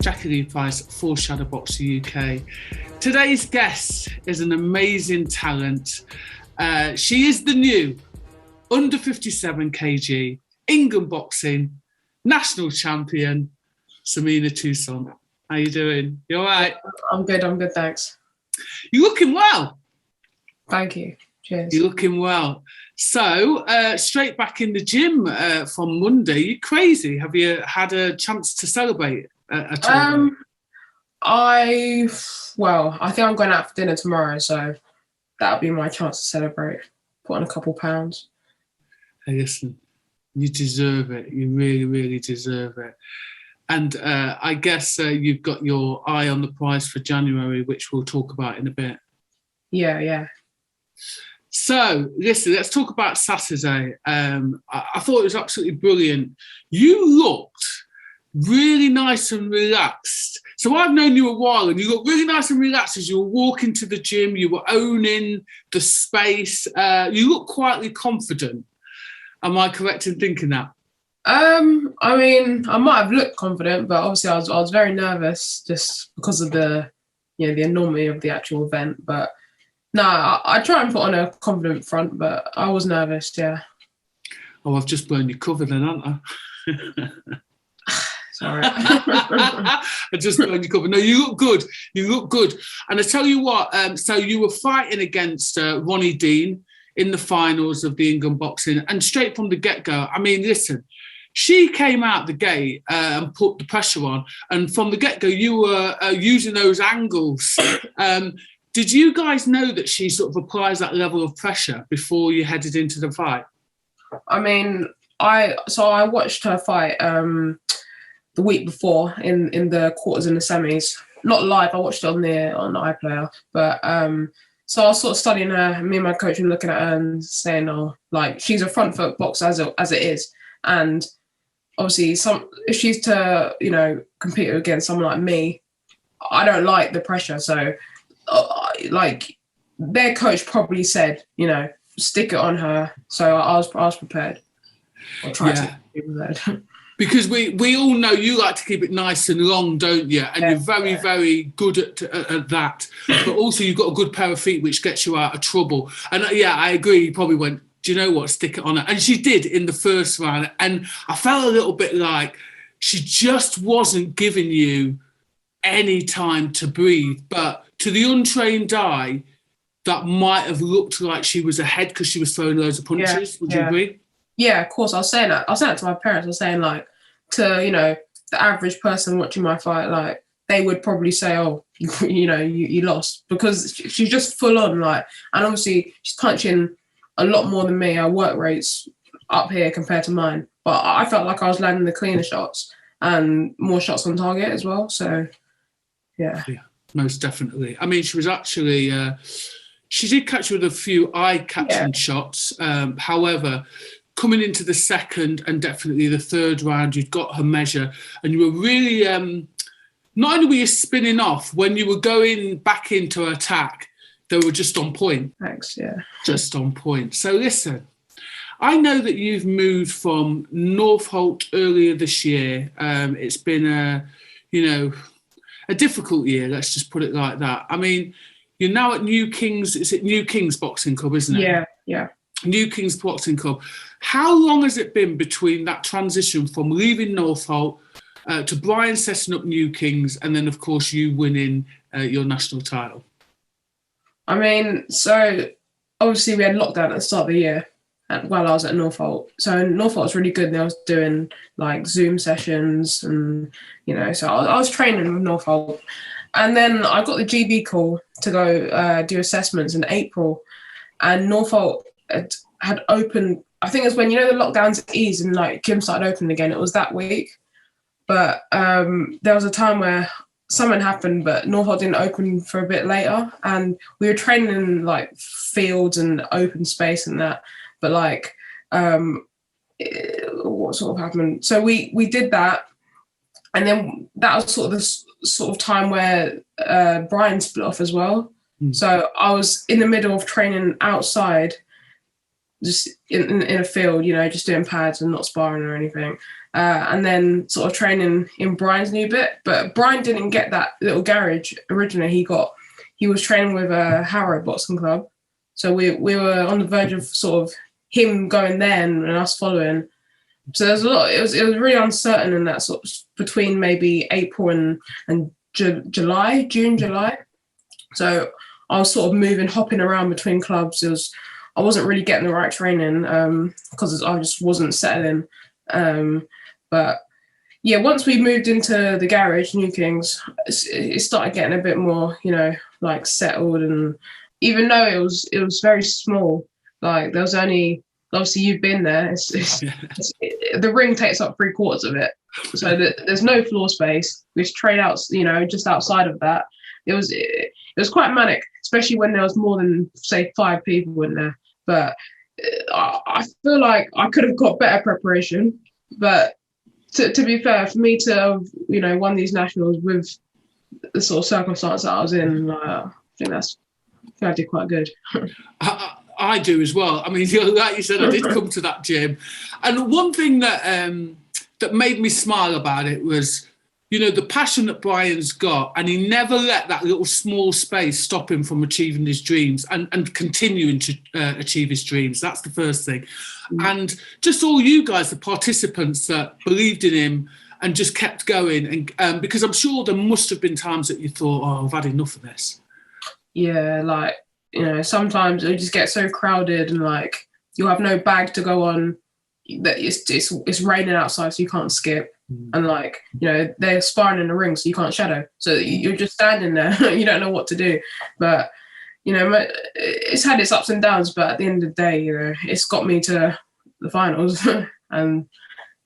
Jacqui-Lee Pryce for Shadowboxruk UK. Today's guest is an amazing talent. She is the new under 57KG England boxing national champion, Sameenah Toussaint. How you doing? You all right? I'm good, thanks. You're looking well. Thank you. Cheers. You're looking well. So, straight back in the gym from Monday. You're crazy. Have you had a chance to celebrate at all? I think I'm going out for dinner tomorrow, so that'll be my chance to celebrate. Put on a couple pounds. Hey, listen, you deserve it. You really, really deserve it. And I guess you've got your eye on the prize for January, which we'll talk about in a bit. Yeah. So, listen, let's talk about Saturday. I thought it was absolutely brilliant. You looked really nice and relaxed. So I've known you a while, and you look really nice and relaxed as you were walking to the gym. You were owning the space. You look quietly confident. Am I correct in thinking that? I mean, I might have looked confident, but obviously I was very nervous just because of the enormity of the actual event. But no, I try and put on a confident front, but I was nervous, yeah. Oh, I've just blown your cover then, haven't I? Sorry. I just blown your cover. No, you look good. You look good. And I tell you what, so you were fighting against Ronnie Dean in the finals of the England boxing, and straight from the get-go, I mean, listen, she came out the gate and put the pressure on, and from the get-go, you were using those angles. Did you guys know that she sort of applies that level of pressure before you headed into the fight? I mean, I watched her fight the week before in the quarters and the semis. Not live, I watched it on the iPlayer. But so I was sort of studying her. Me and my coach were looking at her and saying, "Oh, like she's a front foot boxer as it is." And obviously, if she's to compete against someone like me, I don't like the pressure. So like their coach probably said, stick it on her. So I was prepared. I'll try to be prepared. Because we all know you like to keep it nice and long, don't you? And you're very, very good at that. But also you've got a good pair of feet which gets you out of trouble. And I agree, you probably went, do you know what, stick it on her. And she did in the first round. And I felt a little bit like she just wasn't giving you any time to breathe. But to the untrained eye, that might have looked like she was ahead because she was throwing loads of punches. Would you agree? Yeah, of course. I was saying that to my parents. I was saying, like, to, the average person watching my fight, like, they would probably say, oh, you lost, because she's just full on, like, and obviously she's punching a lot more than me. Her work rate's up here compared to mine. But I felt like I was landing the cleaner shots and more shots on target as well. So, yeah. Yeah, most definitely. I mean, she was actually... she did catch you with a few eye-catching shots. However, coming into the second and definitely the third round, you'd got her measure, and you were really, not only were you spinning off, when you were going back into attack, they were just on point. Thanks, yeah. Just on point. So listen, I know that you've moved from Northolt earlier this year. It's been a difficult year, let's just put it like that. I mean, you're now at New Kings, is it New Kings Boxing Club, isn't it? Yeah. New Kings Boxing Club. How long has it been between that transition from leaving Northolt to Brian setting up New Kings and then, of course, you winning your national title? I mean, so obviously we had lockdown at the start of the year while I was at Northolt. So Northolt was really good. And I was doing like Zoom sessions and, so I was training with Northolt. And then I got the GB call to go do assessments in April. And Northolt had opened, I think it was when, the lockdowns eased and like gym started opening again. It was that week. But there was a time where something happened, but Northolt didn't open for a bit later. And we were training in like fields and open space and that. But like, what sort of happened? So we did that. And then that was sort of the time where Brian split off as well. So I was in the middle of training outside just in a field, just doing pads and not sparring or anything. And then sort of training in Brian's new bit. But Brian didn't get that little garage originally. He was training with a Harrow Boxing Club. So we were on the verge of sort of him going there and us following. So there's a lot. It was really uncertain in that sort of between maybe April and June, July. So I was sort of hopping around between clubs. I wasn't really getting the right training because I just wasn't settling. But yeah, once we moved into the garage, New Kings, it started getting a bit more, like settled. And even though it was very small, like there was only, obviously you've been there, the ring takes up 3/4 of it. So there's no floor space. We train out, just outside of that. It was quite manic, especially when there was more than, say, 5 people in there. But I feel like I could have got better preparation. But to be fair, for me to have, won these nationals with the sort of circumstance that I was in, I think I did quite good. I do as well. I mean, like you said, I did come to that gym. And one thing that made me smile about it was, the passion that Brian's got, and he never let that little small space stop him from achieving his dreams and continuing to achieve his dreams. That's the first thing. And just all you guys, the participants that believed in him and just kept going. And because I'm sure there must have been times that you thought, oh, I've had enough of this. Yeah, like, sometimes it just gets so crowded and like you'll have no bag to go on, that it's raining outside so you can't skip. And like, they're sparring in the ring so you can't shadow. So you're just standing there, you don't know what to do. But, it's had its ups and downs, but at the end of the day, it's got me to the finals. And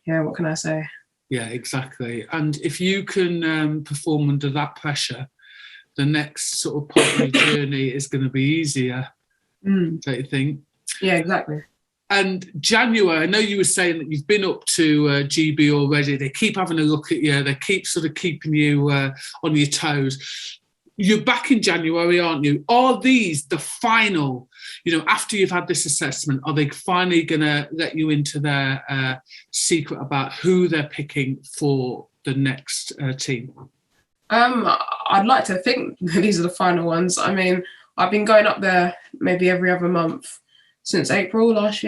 yeah, what can I say? Yeah, exactly. And if you can perform under that pressure, the next sort of part of your journey is going to be easier, don't you think? Yeah, exactly. And January, I know you were saying that you've been up to GB already. They keep having a look at you. They keep sort of keeping you on your toes. You're back in January, aren't you? Are these the final, after you've had this assessment, are they finally going to let you into their secret about who they're picking for the next team? I'd like to think these are the final ones. I mean, I've been going up there maybe every other month since April this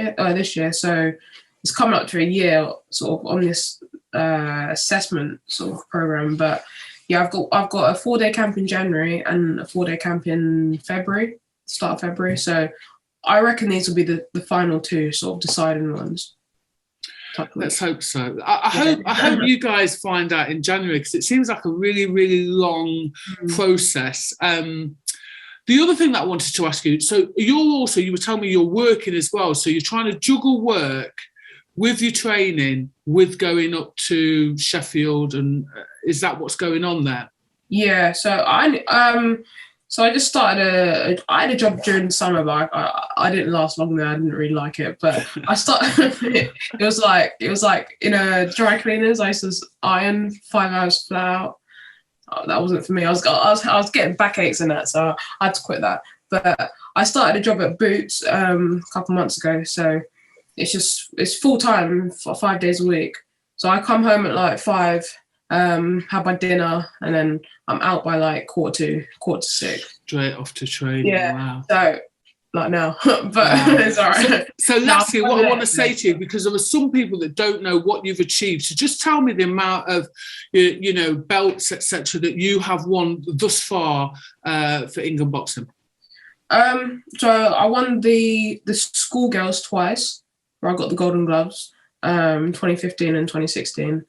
year. So it's coming up to a year sort of on this assessment sort of program. But yeah, I've got a 4-day camp in January and a 4-day camp in February, start of February. So I reckon these will be the final 2 sort of deciding ones. Let's hope so. I hope you guys find out in January, because it seems like a really, really long process. The other thing that I wanted to ask you, so you were telling me you're working as well, so you're trying to juggle work with your training, with going up to Sheffield, and is that what's going on there? Yeah, so I just started I had a job during the summer, but I didn't last long there. I didn't really like it, but I started. it was like in a dry cleaners. I used to iron 5 hours flat out. That wasn't for me. I was getting backaches and that, so I had to quit that. But I started a job at Boots a couple months ago, so it's full time for 5 days a week. So I come home at like 5, have my dinner, and then I'm out by like quarter to 6. Straight off to train. Yeah. Wow. So like now, but wow. It's all right. So lastly, what I want to say to you, because there are some people that don't know what you've achieved, so just tell me the amount of, belts, etc., that you have won thus far for England boxing. So I won the schoolgirls twice, where I got the golden gloves, 2015 and 2016.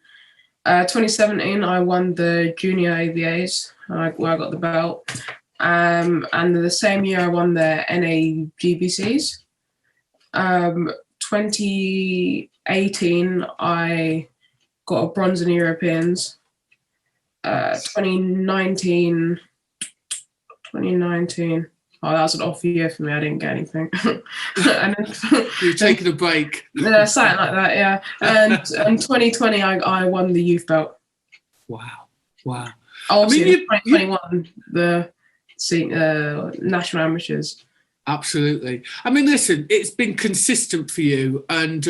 2017, I won the junior AVAs, where I got the belt. And the same year I won the NAGBCs. 2018 I got a bronze in the Europeans. 2019, oh, that was an off year for me. I didn't get anything. And then, you're taking a break. Yeah, something like that, yeah. And 2020 I won the youth belt. Wow. Also, 2021 the national amateurs. Absolutely. I mean, listen, it's been consistent for you, and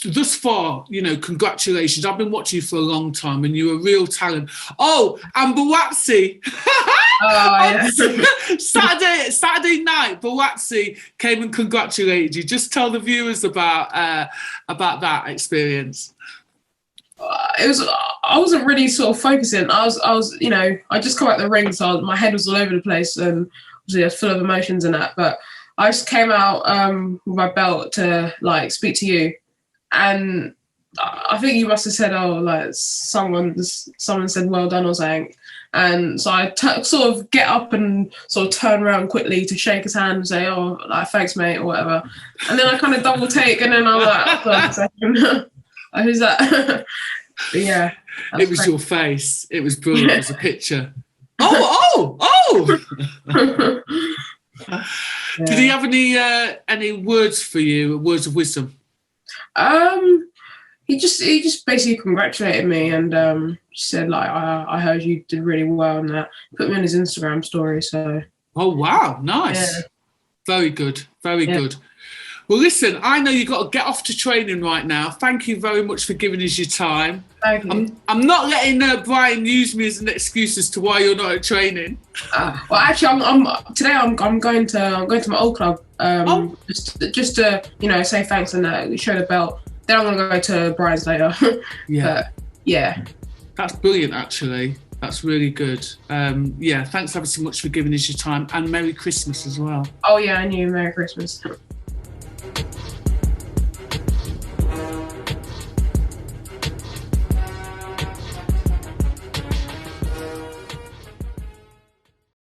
thus far, you know, congratulations. I've been watching you for a long time, and you're a real talent. Oh, and Bawazi. Oh, yeah. Saturday night, Bawazi came and congratulated you. Just tell the viewers about that experience. It was. I wasn't really sort of focusing. I was. You know, I just come out the ring, so my head was all over the place, and obviously I was full of emotions and that. But I just came out with my belt to like speak to you, and I think you must have said, "Oh, like someone said well done" or something. And so I sort of get up and sort of turn around quickly to shake his hand and say, "Oh, like thanks, mate," or whatever. And then I kind of double take, and then I'm like, "Hold on a second. Who's that?" But yeah, it was your face. It was brilliant. It was a picture. Oh! Yeah. Did he have any words for you? Words of wisdom? He just basically congratulated me and said like I heard you did really well and that. Put me on his Instagram story. So. Oh wow! Nice. Yeah. Very good. Very good. Well, listen, I know you've got to get off to training right now. Thank you very much for giving us your time. Thank you. I'm not letting Brian use me as an excuse as to why you're not at training. Well, actually, I'm going to my old club. Just to say thanks and show the belt. Then I'm going to go to Brian's later. Yeah. But, yeah. That's brilliant, actually. That's really good. Thanks ever so much for giving us your time, and Merry Christmas as well. Oh yeah, and you, Merry Christmas.